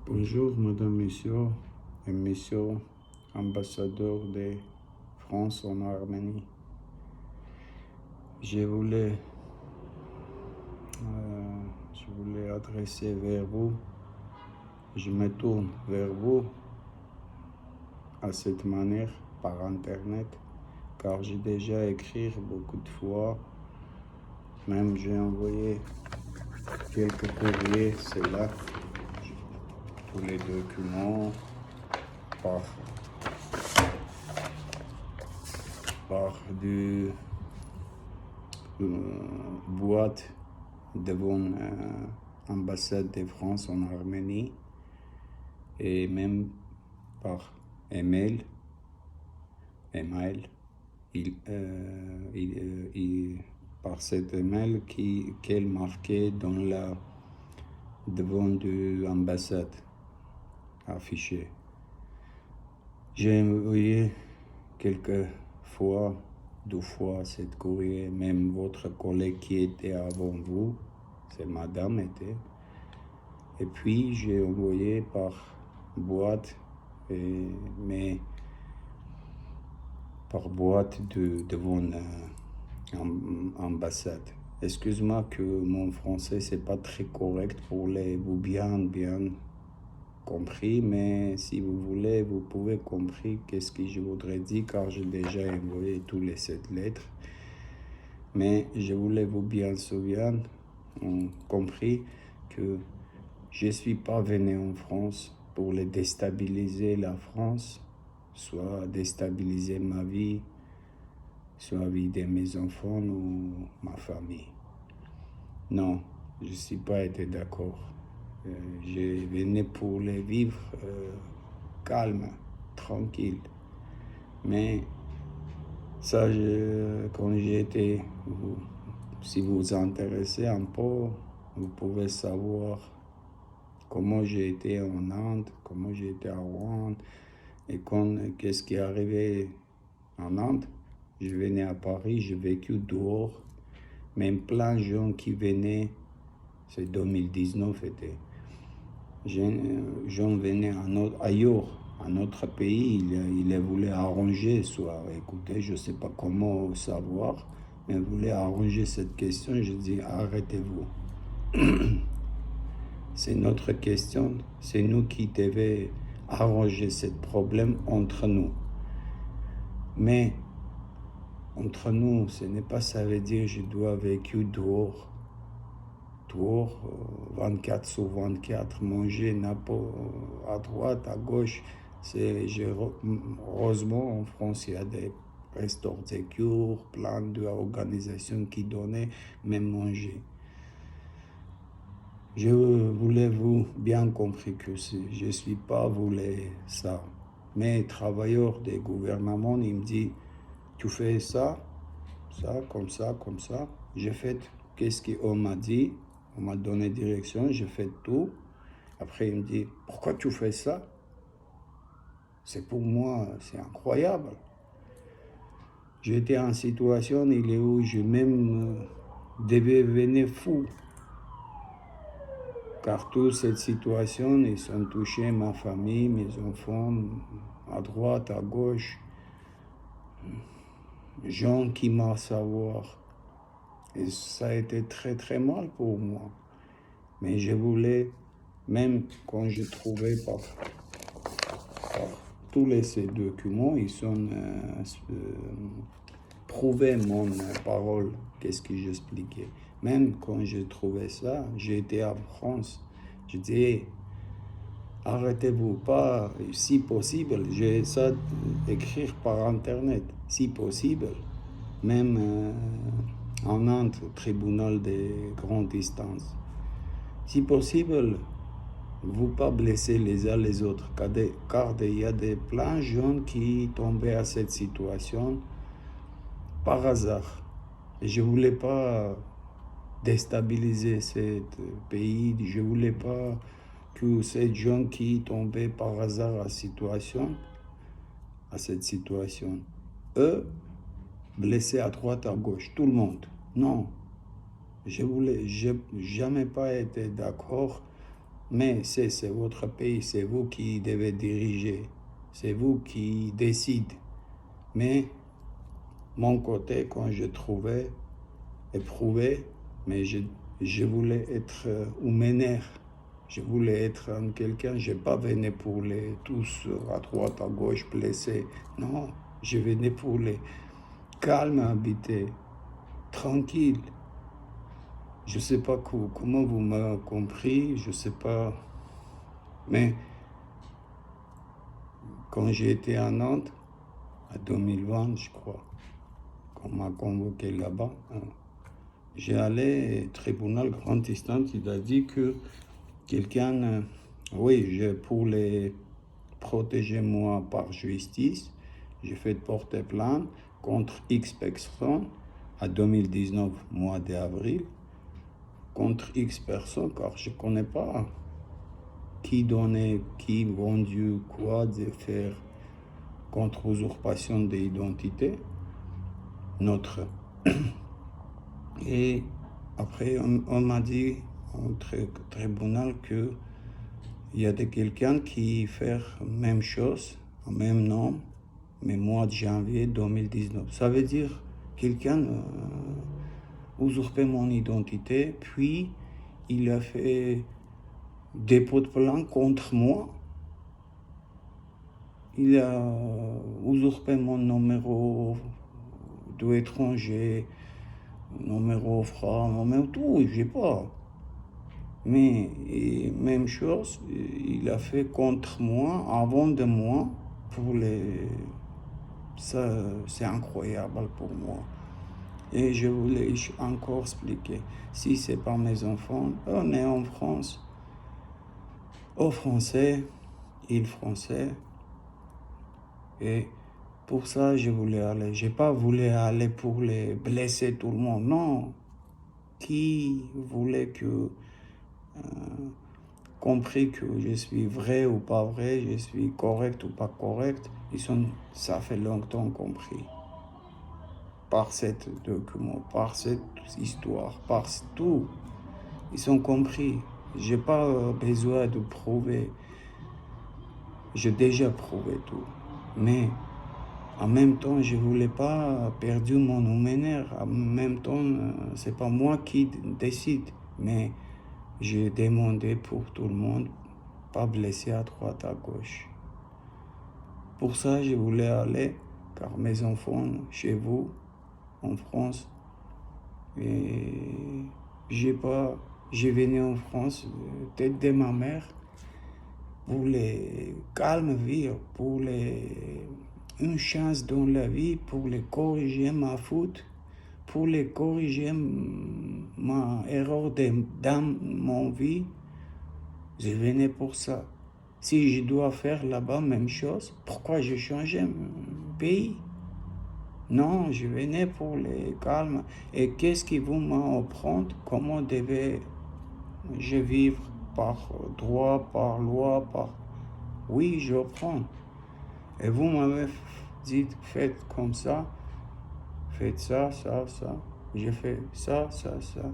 Bonjour, madame, monsieur, ambassadeur de France en Arménie. Je voulais, adresser vers vous, je me tourne vers vous à cette manière par Internet, car j'ai déjà écrit beaucoup de fois, même j'ai envoyé quelques courriers, c'est là, tous les documents par du boîte devant l'ambassade de France en Arménie et même par email, par cet email qu'elle marquait devant de l'ambassade affiché. J'ai envoyé quelques fois, 2 fois cette courrier, même votre collègue qui était avant vous, c'est madame était. Et puis j'ai envoyé par boîte, mais par boîte devant l'ambassade. Excuse-moi que mon français c'est pas très correct pour vous bien compris, mais si vous voulez, vous pouvez comprendre qu'est-ce que je voudrais dire, car j'ai déjà envoyé tous les 7 lettres. Mais je voulais vous bien souvenir, compris que je ne suis pas venu en France pour les déstabiliser la France, soit déstabiliser ma vie, soit la vie de mes enfants ou ma famille. Non, je ne suis pas été d'accord. Je venais pour les vivre calme, tranquille. Mais ça, quand j'étais, si vous vous intéressez un peu, vous pouvez savoir comment j'ai été en Inde, comment j'ai été à Rouen, et qu'est-ce qui est arrivé en Inde. Je venais à Paris, j'ai vécu dehors, même plein de gens qui venaient, c'est 2019 était. J'en venais ailleurs, à notre pays, il voulait arranger, soit écoutez, je ne sais pas comment savoir, mais il voulait arranger cette question. Je dis arrêtez-vous. C'est notre question, c'est nous qui devons arranger ce problème entre nous. Mais entre nous, ce n'est pas ça veut dire que je dois vivre dehors. 24 sur 24, manger à droite, à gauche. Heureusement, en France, il y a des restaurants secure, plein d'organisations qui donnaient même manger. Je voulais vous bien compris que je ne suis pas voulu ça. Mais travailleurs des gouvernements, ils me disent, tu fais ça, comme ça, comme ça. J'ai fait qu'est-ce qu'on m'a dit. On m'a donné direction, j'ai fait tout. Après, il me dit, pourquoi tu fais ça? C'est pour moi, c'est incroyable. J'étais en situation où je même devais devenir fou. Car toute cette situation, ils sont touchés, ma famille, mes enfants, à droite, à gauche. Gens qui m'ont savoir. Et ça a été très très mal pour moi. Mais je voulais, même quand je trouvais par tous ces documents, ils sont prouvé mon parole, qu'est-ce que j'expliquais. Même quand j'ai trouvé ça, j'étais en France, je disais, arrêtez-vous pas, si possible, j'ai ça écrire par Internet, si possible, même en Inde, au tribunal de grande distance. Si possible, vous pas blesser les uns les autres, car il y a plein de gens qui tombaient à cette situation par hasard. Et je ne voulais pas déstabiliser ce pays, je ne voulais pas que ces gens qui tombaient par hasard à cette situation, eux, blessés à droite, à gauche, tout le monde. Non, je n'ai jamais pas été d'accord Mais c'est votre pays, c'est vous qui devez diriger, c'est vous qui décidez. Mais mon côté, quand je trouvais, éprouvé, mais je voulais être humainaire. Je voulais être quelqu'un, je n'ai pas venu pour les tous à droite, à gauche, blessés. Non, je venais pour les calmes, habités, tranquilles. Je ne sais pas comment vous m'avez compris, je ne sais pas. Mais quand j'ai été à Nantes, en 2020, je crois, qu'on m'a convoqué là-bas, j'ai allé au tribunal grand instance, il a dit que quelqu'un, oui, pour les protéger moi par justice, j'ai fait porter plainte contre X personnes à 2019, mois d'avril, contre X personnes, car je ne connais pas qui donnait, qui vendu quoi de faire contre usurpation d'identité, notre. Et après, on m'a dit au tribunal que il y a quelqu'un qui fait la même chose, le même nom, mais mois de janvier 2019. Ça veut dire quelqu'un usurpé mon identité, puis il a fait dépôt de plainte contre moi. Il a usurpé mon numéro d'étranger, numéro franc, numéro tout, je sais pas. Mais même chose, il a fait contre moi, avant de moi, pour les... Ça, c'est incroyable pour moi. Et je voulais encore expliquer, si c'est pas mes enfants, on est en France, aux Français, ils Français, et pour ça, je voulais aller. J'ai pas voulu aller pour les blesser tout le monde, non. Qui voulait que compris que je suis vrai ou pas vrai, je suis correct ou pas correct, ça fait longtemps compris. Par cet document, par cette histoire, par tout, ils ont compris. J'ai pas besoin de prouver. J'ai déjà prouvé tout. Mais en même temps, je voulais pas perdre mon humainaire. En même temps, c'est pas moi qui décide. Mais j'ai demandé pour tout le monde, pas blesser à droite, à gauche. Pour ça, je voulais aller, car mes enfants, chez vous, en France, et j'ai venu en France, tête de ma mère, pour les calmes vivre, pour une chance dans la vie, pour les corriger ma faute, pour les corriger ma erreur dans mon vie. Je venais pour ça. Si je dois faire là-bas même chose, pourquoi je changeais mon pays? Non, je venais pour les calmes. Et qu'est-ce qui vous m'apprendre? Comment devais-je vivre par droit, par loi, par... Oui, je prends. Et vous m'avez dit, faites comme ça, faites ça, ça, ça. J'ai fait ça, ça, ça.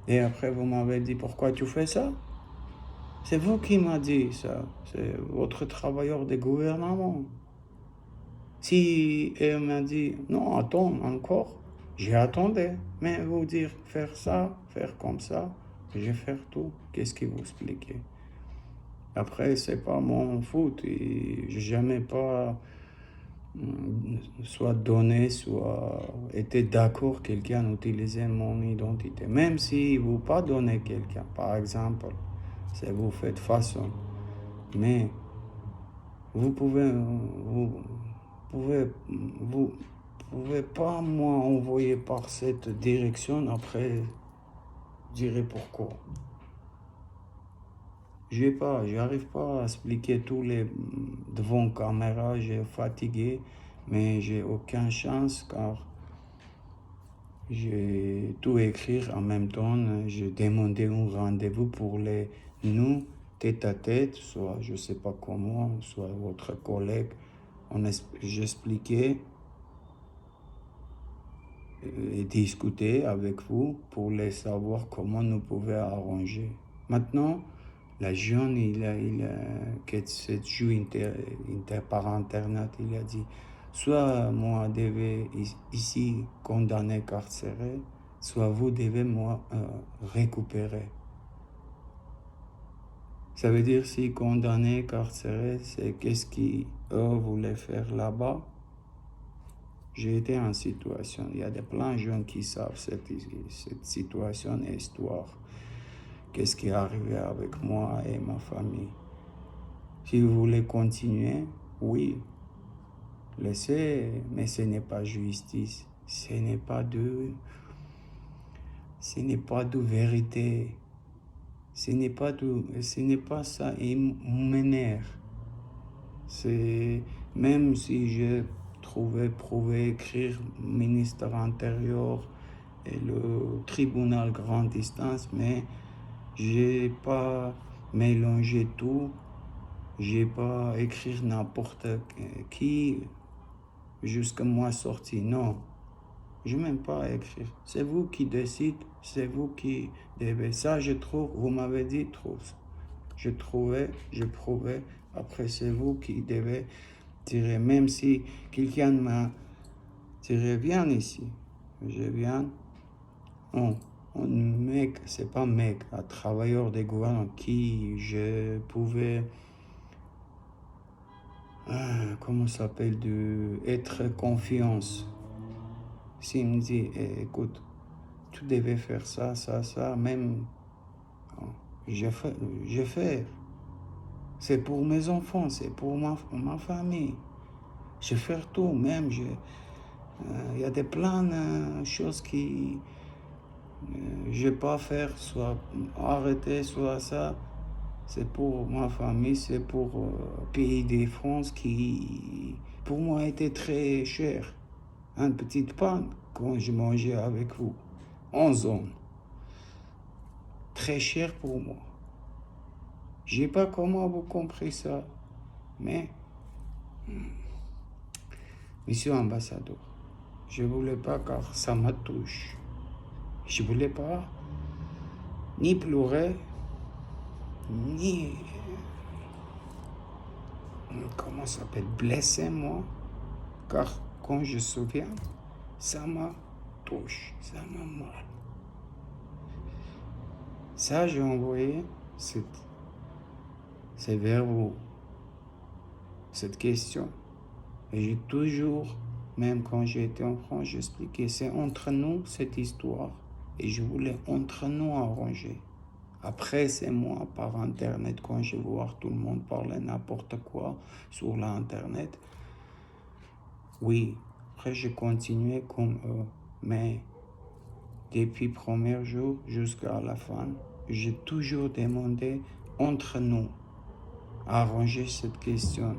Et après, vous m'avez dit, pourquoi tu fais ça? C'est vous qui m'avez dit ça. C'est votre travailleur de gouvernement. Si elle m'a dit, non, attends encore, j'ai attendu. Mais vous dire, faire ça, faire comme ça, je vais faire tout. Qu'est-ce que vous expliquez? Après, c'est pas mon faute. Et j'ai jamais pas soit donné, soit été d'accord quelqu'un utiliser mon identité. Même si vous pas donné quelqu'un, par exemple, c'est vous faites façon. Mais vous pouvez, vous pouvez pas moi envoyer par cette direction. Après, je dirai pourquoi. J'arrive pas à expliquer tous les devant caméra. J'ai fatigué, mais j'ai aucune chance car j'ai tout écrit en même temps. J'ai demandé un rendez-vous pour nous tête à tête, soit je sais pas comment, soit votre collègue. J'expliquais et discuter avec vous pour les savoir comment nous pouvons arranger. Maintenant, La jeune, qui se joue par Internet, il a dit, soit moi devais ici condamner, carcéré, soit vous devez moi récupérer. Ça veut dire si condamné, carcéré, c'est qu'est-ce qu'ils voulaient faire là-bas. J'ai été en situation, il y a plein de gens qui savent cette situation et histoire. Qu'est-ce qui est arrivé avec moi et ma famille. Si vous voulez continuer, oui, laissez, mais ce n'est pas justice, ce n'est pas de vérité, ce n'est pas ça, il m'énerve. C'est, même si je prouvé écrire ministre intérieur et le tribunal grande distance, mais j'ai pas mélangé tout, j'ai pas écrit n'importe qui jusqu'à moi sorti. Non, je n'aime pas écrire. C'est vous qui décidez, c'est vous qui devez. Ça, je trouve, vous m'avez dit, trouve. Je trouvais, je prouvais. Après, c'est vous qui devez tirer. Même si quelqu'un m'a tiré, viens ici. Je viens. Un mec, c'est pas mec, un travailleur des gouvernements qui je pouvais, comment ça s'appelle, être confiance. S'il me dit, écoute, tu devais faire ça, même, je fais. C'est pour mes enfants, c'est pour ma famille. Je fais tout, même, il y a plein de choses qui je vais pas faire, soit arrêter, soit ça. C'est pour ma famille, c'est pour le pays de France qui, pour moi, était très cher. Une petite pain quand je mangeais avec vous, 11 ans. Très cher pour moi. Je sais pas comment vous comprenez ça, mais, monsieur ambassadeur, je voulais pas car ça me touche. Je voulais pas ni pleurer, ni, comment ça s'appelle, blesser moi, car quand je me souviens, ça me touche, ça m'a mal. Ça, j'ai envoyé, c'est vers vous, cette question. Et j'ai toujours, même quand j'étais en France, j'expliquais, c'est entre nous cette histoire. Et je voulais entre nous arranger. Après, c'est moi, par Internet, quand je vois tout le monde parler n'importe quoi sur l'Internet. Oui, après, j'ai continué comme eux. Mais depuis le premier jour jusqu'à la fin, j'ai toujours demandé entre nous arranger cette question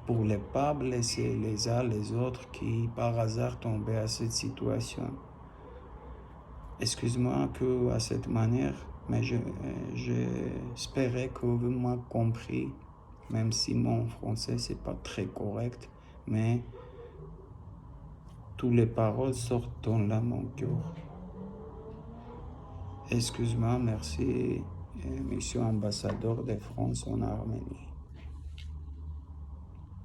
pour ne pas blesser les uns les autres qui par hasard tombaient à cette situation. Excuse-moi que à cette manière, mais j'espérais que vous m'avez compris, même si mon français c'est pas très correct, mais toutes les paroles sortent dans mon cœur. Excuse-moi, merci, monsieur ambassadeur de France en Arménie.